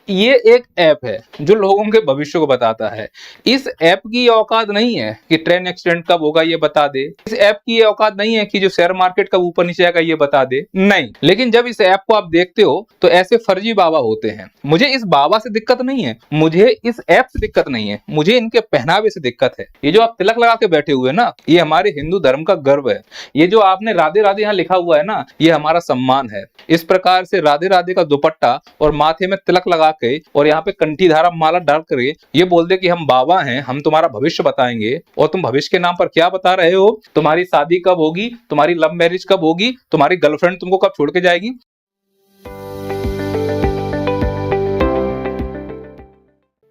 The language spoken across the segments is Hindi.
ये एक ऐप है जो लोगों के भविष्य को बताता है। इस ऐप की ये औकात नहीं है कि ट्रेन एक्सीडेंट कब होगा ये बता दे। इस ऐप की ये औकात नहीं है कि जो शेयर मार्केट कब ऊपर नीचे आएगा ये बता दे, नहीं। लेकिन जब इस ऐप को आप देखते हो तो ऐसे फर्जी बाबा होते हैं। मुझे इस बाबा से दिक्कत नहीं है, मुझे इस ऐप से दिक्कत नहीं है, मुझे इनके पहनावे से दिक्कत है। ये जो आप तिलक लगा के बैठे हुए ना, ये हमारे हिंदू धर्म का गर्व है। ये जो आपने राधे राधे यहाँ लिखा हुआ है ना, ये हमारा सम्मान है। इस प्रकार से राधे राधे का दुपट्टा और माथे में तिलक लगा के और यहाँ पे कंठी धारा माला डाल कर ये बोल दे कि हम बाबा हैं, हम तुम्हारा भविष्य बताएंगे। और तुम भविष्य के नाम पर क्या बता रहे हो? तुम्हारी शादी कब होगी, तुम्हारी लव मैरिज कब होगी, तुम्हारी गर्लफ्रेंड तुमको कब छोड़ के जाएगी।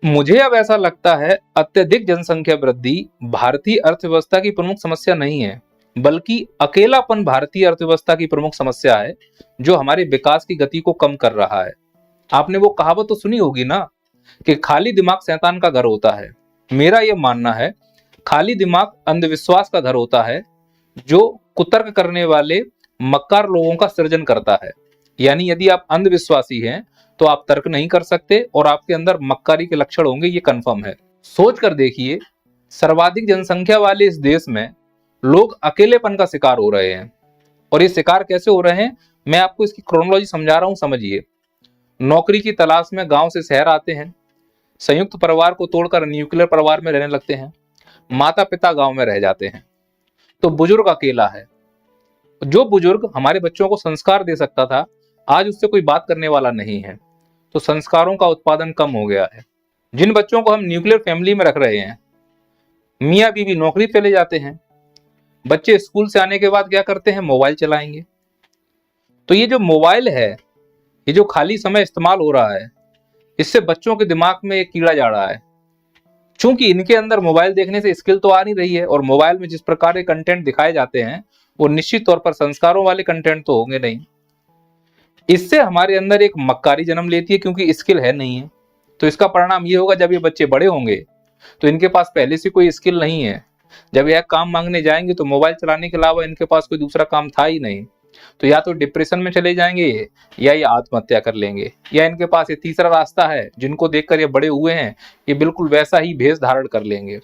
मुझे अब ऐसा लगता है अत्यधिक जनसंख्या वृद्धि भारतीय अर्थव्यवस्था की प्रमुख समस्या नहीं है, बल्कि अकेलापन भारतीय अर्थव्यवस्था की प्रमुख समस्या है जो हमारे विकास की गति को कम कर रहा है। आपने वो कहावत तो सुनी होगी ना कि खाली दिमाग शैतान का घर होता है। मेरा ये मानना है खाली दिमाग अंधविश्वास का घर होता है जो कुतर्क करने वाले मक्कार लोगों का सृजन करता है। यानी यदि आप अंधविश्वासी हैं तो आप तर्क नहीं कर सकते और आपके अंदर मक्कारी के लक्षण होंगे, ये कंफर्म है। सोच कर देखिए, सर्वाधिक जनसंख्या वाले इस देश में लोग अकेलेपन का शिकार हो रहे हैं। और ये शिकार कैसे हो रहे हैं, मैं आपको इसकी क्रोनोलॉजी समझा रहा हूं, समझिए। नौकरी की तलाश में गांव से शहर आते हैं, संयुक्त परिवार को तोड़कर न्यूक्लियर परिवार में रहने लगते हैं, माता पिता गांव में रह जाते हैं, तो बुजुर्ग अकेला है। जो बुजुर्ग हमारे बच्चों को संस्कार दे सकता था, आज उससे कोई बात करने वाला नहीं है, तो संस्कारों का उत्पादन कम हो गया है। जिन बच्चों को हम न्यूक्लियर फैमिली में रख रहे हैं, मियाँ बीवी नौकरी पे ले जाते हैं, बच्चे स्कूल से आने के बाद क्या करते हैं, मोबाइल चलाएंगे। तो ये जो मोबाइल है, ये जो खाली समय इस्तेमाल हो रहा है, इससे बच्चों के दिमाग में एक कीड़ा जा रहा है। चूंकि इनके अंदर मोबाइल देखने से स्किल तो आ नहीं रही है, और मोबाइल में जिस प्रकार के कंटेंट दिखाए जाते हैं वो निश्चित तौर पर संस्कारों वाले कंटेंट तो होंगे नहीं। इससे हमारे अंदर एक मक्कारी जन्म लेती है, क्योंकि स्किल है नहीं है। तो इसका परिणाम ये होगा, जब ये बच्चे बड़े होंगे तो इनके पास पहले से कोई स्किल नहीं है। जब यह काम मांगने जाएंगे तो मोबाइल चलाने के अलावा इनके पास कोई दूसरा काम था ही नहीं। तो या तो डिप्रेशन में चले जाएंगे या ये आत्महत्या कर लेंगे, या इनके पास ये तीसरा रास्ता है, जिनको देखकर ये बड़े हुए हैं, ये बिल्कुल वैसा ही भेष धारण कर लेंगे।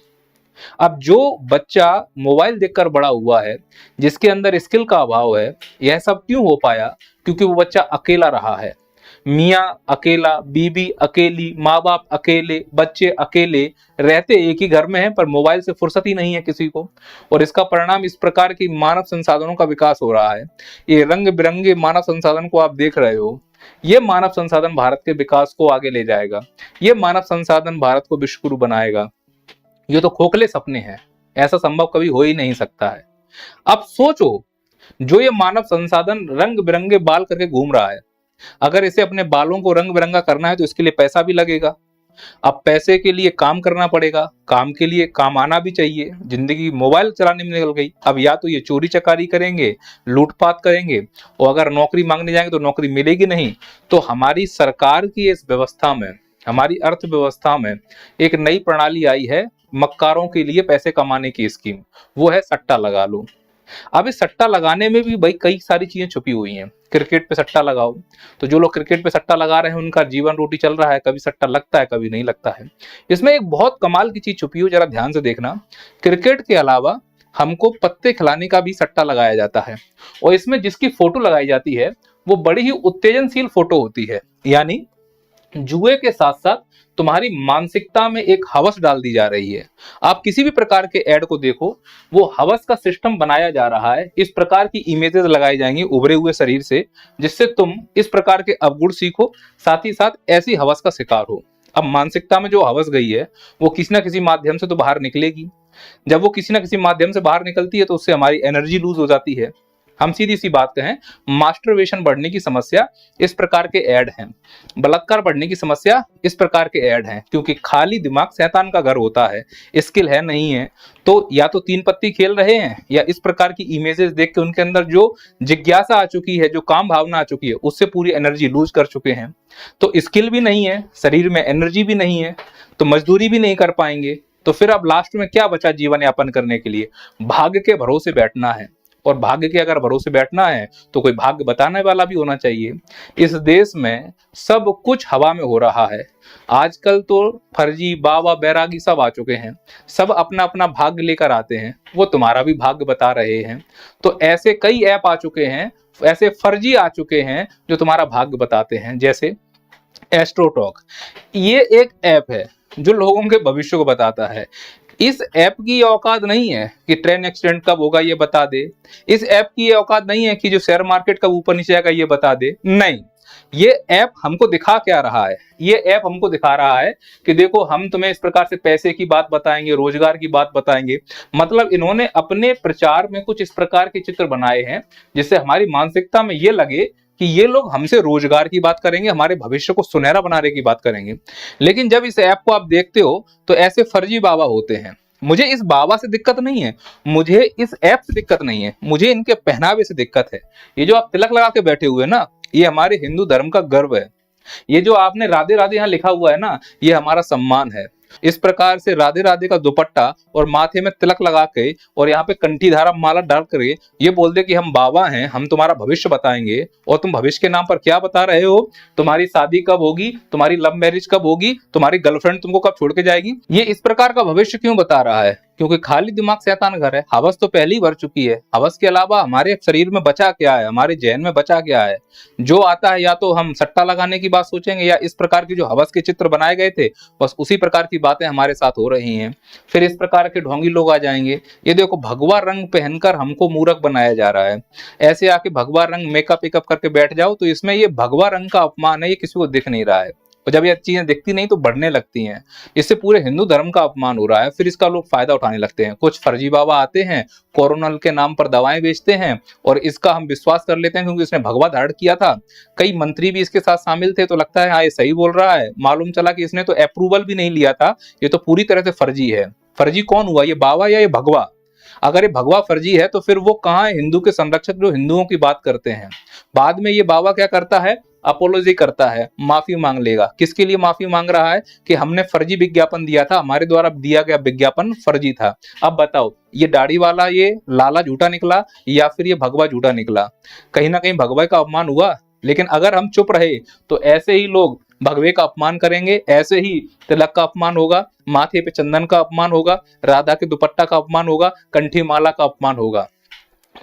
अब जो बच्चा मोबाइल देखकर बड़ा हुआ है, जिसके अंदर स्किल का अभाव है, यह सब क्यों हो पाया? क्योंकि वो बच्चा अकेला रहा है। मियाँ अकेला, बीबी अकेली, माँ बाप अकेले, बच्चे अकेले, रहते एक ही घर में हैं पर मोबाइल से फुर्सत ही नहीं है किसी को। और इसका परिणाम इस प्रकार की मानव संसाधनों का विकास हो रहा है। ये रंग बिरंगे मानव संसाधन को आप देख रहे हो, ये मानव संसाधन भारत के विकास को आगे ले जाएगा, ये मानव संसाधन भारत को विश्वगुरु बनाएगा। ये तो खोखले सपने हैं, ऐसा संभव कभी हो ही नहीं सकता है। अब सोचो, जो ये मानव संसाधन रंग बिरंगे बाल करके घूम रहा है, अगर इसे अपने बालों को रंग बिरंगा करना है तो इसके लिए पैसा भी लगेगा। अब पैसे के लिए काम करना पड़ेगा, काम के लिए काम आना भी चाहिए। जिंदगी मोबाइल चलाने में निकल गई। अब या तो ये चोरी चकारी करेंगे, लूटपाट करेंगे, और अगर नौकरी मांगने जाएंगे तो नौकरी मिलेगी नहीं। तो हमारी सरकार की इस व्यवस्था में, हमारी अर्थव्यवस्था में एक नई प्रणाली आई है मक्कारों के लिए पैसे कमाने की स्कीम, वो है सट्टा लगा लो। अब इस सट्टा लगाने में भी भाई कई सारी चीजें छुपी हुई हैं। क्रिकेट पे सट्टा लगाओ, तो जो लोग क्रिकेट पे सट्टा लगा रहे हैं उनका जीवन रोटी चल रहा है, कभी सट्टा लगता है कभी नहीं लगता है। इसमें एक बहुत कमाल की चीज छुपी हुई, जरा ध्यान से देखना। क्रिकेट के अलावा हमको पत्ते खिलाने का भी सट्टा लगाया जाता है, और इसमें जिसकी फोटो लगाई जाती है वो बड़ी ही उत्तेजनशील फोटो होती है। यानी जुए के साथ साथ तुम्हारी मानसिकता में एक हवस डाल दी जा रही है। आप किसी भी प्रकार के ऐड को देखो, वो हवस का सिस्टम बनाया जा रहा है। इस प्रकार की इमेजेस लगाई जाएंगी उभरे हुए शरीर से, जिससे तुम इस प्रकार के अवगुण सीखो, साथ ही साथ ऐसी हवस का शिकार हो। अब मानसिकता में जो हवस गई है वो किसी ना किसी माध्यम से तो बाहर निकलेगी। जब वो किसी ना किसी माध्यम से बाहर निकलती है तो उससे हमारी एनर्जी लूज हो जाती है। हम सीधी सी बात कहें, मास्टरबेशन बढ़ने की समस्या इस प्रकार के ऐड हैं, बलात्कार बढ़ने की समस्या इस प्रकार के ऐड हैं, क्योंकि खाली दिमाग शैतान का घर होता है, स्किल है नहीं है। तो या तो तीन पत्ती खेल रहे हैं, या इस प्रकार की इमेजेस देख के उनके अंदर जो जिज्ञासा आ चुकी है, जो काम भावना आ चुकी है, उससे पूरी एनर्जी लूज कर चुके हैं। तो स्किल भी नहीं है, शरीर में एनर्जी भी नहीं है, तो मजदूरी भी नहीं कर पाएंगे। तो फिर अब लास्ट में क्या बचा जीवन यापन करने के लिए? भाग्य के भरोसे बैठना है। और भाग्य के अगर भरोसे बैठना है तो कोई भाग्य बताने वाला भी होना चाहिए। इस देश में सब कुछ हवा में हो रहा है। आजकल तो फर्जी बाबा बैरागी सब आ चुके हैं, सब अपना अपना भाग्य लेकर आते हैं, वो तुम्हारा भी भाग्य बता रहे हैं। तो ऐसे कई ऐप आ चुके हैं, ऐसे फर्जी आ चुके हैं जो तुम्हारा भाग्य बताते हैं, जैसे एस्ट्रोटॉक। ये एक ऐप है जो लोगों के भविष्य को बताता है। इस ऐप की औकात नहीं है कि ट्रेन एक्सीडेंट कब होगा ये बता दे। इस ऐप की ये औकात नहीं है कि जो शेयर मार्केट कब ऊपर नीचे आएगा ये बता दे। नहीं, ये ऐप हमको दिखा क्या रहा है? ये ऐप हमको दिखा रहा है कि देखो हम तुम्हें इस प्रकार से पैसे की बात बताएंगे, रोजगार की बात बताएंगे। मतलब इन्होंने अपने प्रचार में कुछ इस प्रकार के चित्र बनाए हैं जिससे हमारी मानसिकता में ये लगे कि ये लोग हमसे रोजगार की बात करेंगे, हमारे भविष्य को सुनहरा बनाने की बात करेंगे। लेकिन जब इस ऐप को आप देखते हो तो ऐसे फर्जी बाबा होते हैं। मुझे इस बाबा से दिक्कत नहीं है, मुझे इस ऐप से दिक्कत नहीं है, मुझे इनके पहनावे से दिक्कत है। ये जो आप तिलक लगा के बैठे हुए ना, ये हमारे हिंदू धर्म का गर्व है। ये जो आपने राधे राधे यहाँ लिखा हुआ है ना, ये हमारा सम्मान है। इस प्रकार से राधे राधे का दुपट्टा और माथे में तिलक लगा के और यहाँ पे कंठीधारा माला डाल कर ये बोल दे कि हम बाबा हैं, हम तुम्हारा भविष्य बताएंगे। और तुम भविष्य के नाम पर क्या बता रहे हो? तुम्हारी शादी कब होगी, तुम्हारी लव मैरिज कब होगी, तुम्हारी गर्लफ्रेंड तुमको कब छोड़ के जाएगी। ये इस प्रकार का भविष्य क्यों बता रहा है? क्योंकि खाली दिमाग शैतान घर है। हवस तो पहले ही भर चुकी है। हवस के अलावा हमारे शरीर में बचा क्या है, हमारे जहन में बचा क्या है? जो आता है या तो हम सट्टा लगाने की बात सोचेंगे या इस प्रकार की जो हवस के चित्र बनाए गए थे बस उसी प्रकार की बातें हमारे साथ हो रही हैं। फिर इस प्रकार के ढोंगी लोग आ जाएंगे। ये देखो भगवा रंग पहनकर हमको मूर्ख बनाया जा रहा है। ऐसे आके भगवा रंग मेकअप वेकअप करके बैठ जाओ तो इसमें ये भगवा रंग का अपमान है, ये किसी को दिख नहीं रहा है। और जब ये चीजें दिखती नहीं तो बढ़ने लगती हैं। इससे पूरे हिंदू धर्म का अपमान हो रहा है। फिर इसका लोग फायदा उठाने लगते हैं। कुछ फर्जी बाबा आते हैं, कोरोना के नाम पर दवाएं बेचते हैं और इसका हम विश्वास कर लेते हैं क्योंकि इसने भगवा धारण किया था। कई मंत्री भी इसके साथ शामिल थे तो लगता है हाँ ये सही बोल रहा है। मालूम चला कि इसने तो अप्रूवल भी नहीं लिया था, ये तो पूरी तरह से फर्जी है। फर्जी कौन हुआ, ये बाबा या ये भगवा? अगर ये भगवा फर्जी है तो फिर वो कहाँ है हिंदू के संरक्षक जो हिंदुओं की बात करते हैं? बाद में ये बाबा क्या करता है, अपोलोजी करता है, माफी मांग लेगा। किसके लिए माफी मांग रहा है? कि हमने फर्जी विज्ञापन दिया था, हमारे द्वारा दिया गया विज्ञापन फर्जी था। अब बताओ ये दाढ़ी वाला ये लाला झूठा निकला या फिर ये भगवा झूठा निकला? कहीं ना कहीं भगवा का अपमान हुआ। लेकिन अगर हम चुप रहे तो ऐसे ही लोग भगवे का अपमान करेंगे, ऐसे ही तिलक का अपमान होगा, माथे पे चंदन का अपमान होगा, राधा के दुपट्टा का अपमान होगा, कंठी माला का अपमान होगा।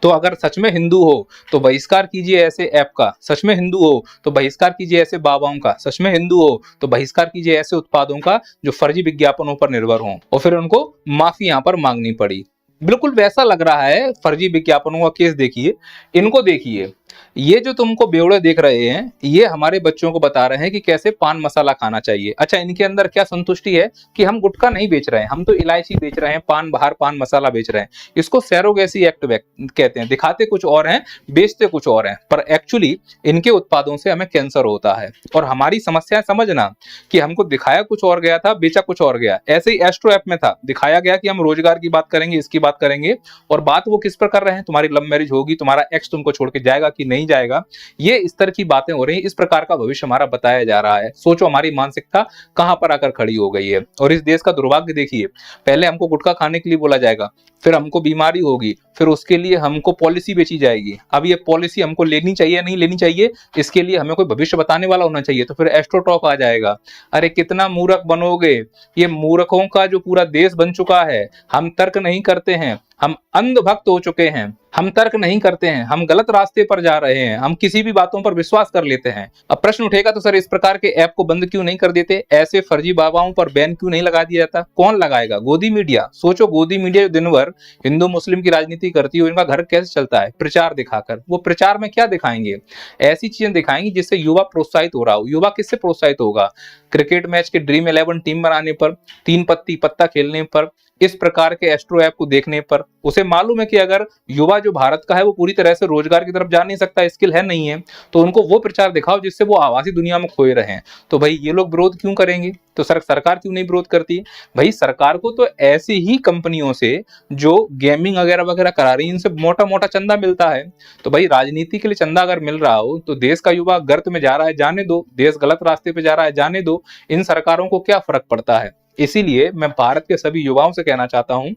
तो अगर सच में हिंदू हो तो बहिष्कार कीजिए ऐसे ऐप का, सच में हिंदू हो तो बहिष्कार कीजिए ऐसे बाबाओं का, सच में हिंदू हो तो बहिष्कार कीजिए ऐसे उत्पादों का जो फर्जी विज्ञापनों पर निर्भर हों। और फिर उनको माफी यहाँ पर मांगनी पड़ी। बिल्कुल वैसा लग रहा है फर्जी विज्ञापनों का केस। देखिए इनको, देखिए ये जो तुमको बेवड़े देख रहे हैं ये हमारे बच्चों को बता रहे हैं कि कैसे पान मसाला खाना चाहिए। अच्छा इनके अंदर क्या संतुष्टि है कि हम गुटखा नहीं बेच रहे हैं, हम तो इलायची बेच रहे हैं, पान बाहर पान मसाला बेच रहे हैं। इसको सैरोगेसी एक्ट कहते हैं। दिखाते कुछ और हैं, बेचते कुछ और हैं, पर एक्चुअली इनके उत्पादों से हमें कैंसर होता है। और हमारी समस्या समझना कि हमको दिखाया कुछ और गया था, बेचा कुछ और गया। ऐसे ही एस्ट्रो ऐप में था, दिखाया गया कि हम रोजगार की बात करेंगे, इसकी बात करेंगे, और बात वो किस पर कर रहे हैं, तुम्हारी लव मैरिज होगी, तुम्हारा एक्स तुमको छोड़ के जाएगा कि नहीं जाएगा। ये इस तरह की बातें हो रही हैं। इस प्रकार का भविष्य हमारा बताया जा रहा है। सोचो हमारी मानसिकता कहां पर आकर खड़ी हो गई है। और इस देश का दुर्भाग्य देखिए, पहले हमको गुटखा खाने के लिए बोला जाएगा, फिर हमको बीमारी होगी, फिर उसके लिए हमको पॉलिसी बेची जाएगी। अब ये पॉलिसी हमको लेनी चाहिए नहीं लेनी चाहिए, इसके लिए हमें कोई भविष्य बताने वाला होना चाहिए। तो फिर एस्ट्रोटॉक आ जाएगा। अरे कितना मूर्ख बनोगे। ये मूर्खों का जो पूरा देश बन चुका है। हम तर्क नहीं करते हैं, हम अंधभक्त हो चुके हैं। हम तर्क नहीं करते हैं, हम गलत रास्ते पर जा रहे हैं, हम किसी भी बातों पर विश्वास कर लेते हैं। अब प्रश्न उठेगा तो सर इस प्रकार के ऐप को बंद क्यों नहीं कर देते, ऐसे फर्जी बाबाओं पर बैन क्यों नहीं लगा दिया जाता? कौन लगाएगा? गोदी मीडिया। सोचो गोदी मीडिया जो दिन भर हिंदू मुस्लिम की राजनीति करती है, इनका घर कैसे चलता है? प्रचार दिखाकर। वो प्रचार में क्या दिखाएंगे? ऐसी चीजें दिखाएंगी जिससे युवा प्रोत्साहित हो रहा हो। युवा किससे प्रोत्साहित होगा? क्रिकेट मैच के ड्रीम 11 टीम बनाने पर, तीन पत्ती पत्ता खेलने पर, इस प्रकार के एस्ट्रो ऐप को देखने पर। उसे मालूम है कि अगर युवा जो भारत का है वो पूरी तरह से रोजगार की तरफ जा नहीं सकता, स्किल है नहीं है, तो उनको वो प्रचार दिखाओ जिससे वो आभासी दुनिया में खोए रहे। तो भाई ये लोग विरोध क्यों करेंगे? तो सरकार क्यों नहीं विरोध करती? भाई सरकार को तो ऐसी ही कंपनियों से जो गेमिंग वगैरह वगैरह करा रही है इनसे मोटा मोटा चंदा मिलता है। तो भाई राजनीति के लिए चंदा अगर मिल रहा हो तो देश का युवा गर्त में जा रहा है जाने दो, देश गलत रास्ते पे जा रहा है जाने दो। इन सरकारों को क्या फर्क पड़ता है? इसीलिए मैं भारत के सभी युवाओं से कहना चाहता हूं,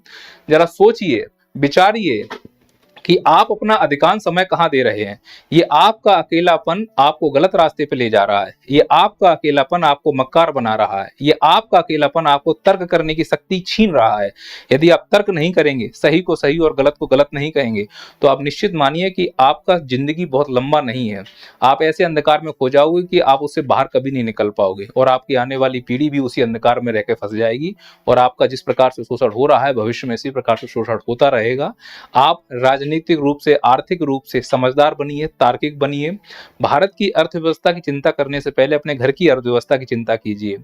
जरा सोचिए, विचारिए कि आप अपना अधिकांश समय कहाँ दे रहे हैं। ये आपका अकेलापन आपको गलत रास्ते पे ले जा रहा है, ये आपका अकेलापन आपको मक्कार बना रहा है, ये आपका अकेलापन आपको तर्क करने की शक्ति छीन रहा है। यदि आप तर्क नहीं करेंगे, सही को सही और गलत को गलत नहीं कहेंगे, तो आप निश्चित मानिए कि आपका जिंदगी बहुत लंबा नहीं है। आप ऐसे अंधकार में खो जाओगे कि आप उससे बाहर कभी नहीं निकल पाओगे, और आपकी आने वाली पीढ़ी भी उसी अंधकार में रहकर फंस जाएगी, और आपका जिस प्रकार से शोषण हो रहा है भविष्य में इसी प्रकार से शोषण होता रहेगा। आप राजनीतिक रूप से, आर्थिक रूप से समझदार बनिए, तार्किक बनिए। भारत की अर्थव्यवस्था की चिंता करने से पहले अपने घर की अर्थव्यवस्था की चिंता कीजिए।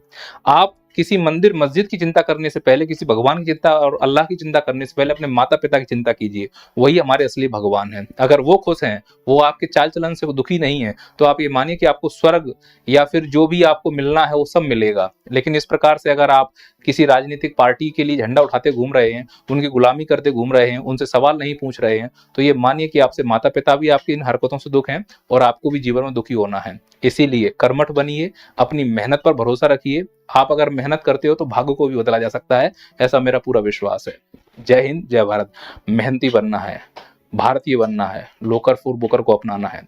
आप किसी मंदिर मस्जिद की चिंता करने से पहले, किसी भगवान की चिंता और अल्लाह की चिंता करने से पहले अपने माता पिता की चिंता कीजिए। वही हमारे असली भगवान हैं। अगर वो खुश हैं, वो आपके चाल चलन से वो दुखी नहीं है, तो आप ये मानिए कि आपको स्वर्ग या फिर जो भी आपको मिलना है वो सब मिलेगा। लेकिन इस प्रकार से अगर आप किसी राजनीतिक पार्टी के लिए झंडा उठाते घूम रहे हैं, उनकी गुलामी करते घूम रहे हैं, उनसे सवाल नहीं पूछ रहे हैं, तो ये मानिए कि आपसे माता पिता भी आपकी इन हरकतों से दुख हैं और आपको भी जीवन में दुखी होना है। इसीलिए कर्मठ बनिए, अपनी मेहनत पर भरोसा रखिए। आप अगर मेहनत करते हो तो भाग्य को भी बदला जा सकता है, ऐसा मेरा पूरा विश्वास है। जय हिंद, जय भारत। मेहनती बनना है, भारतीय बनना है, लोकर फॉर बुकर को अपनाना है।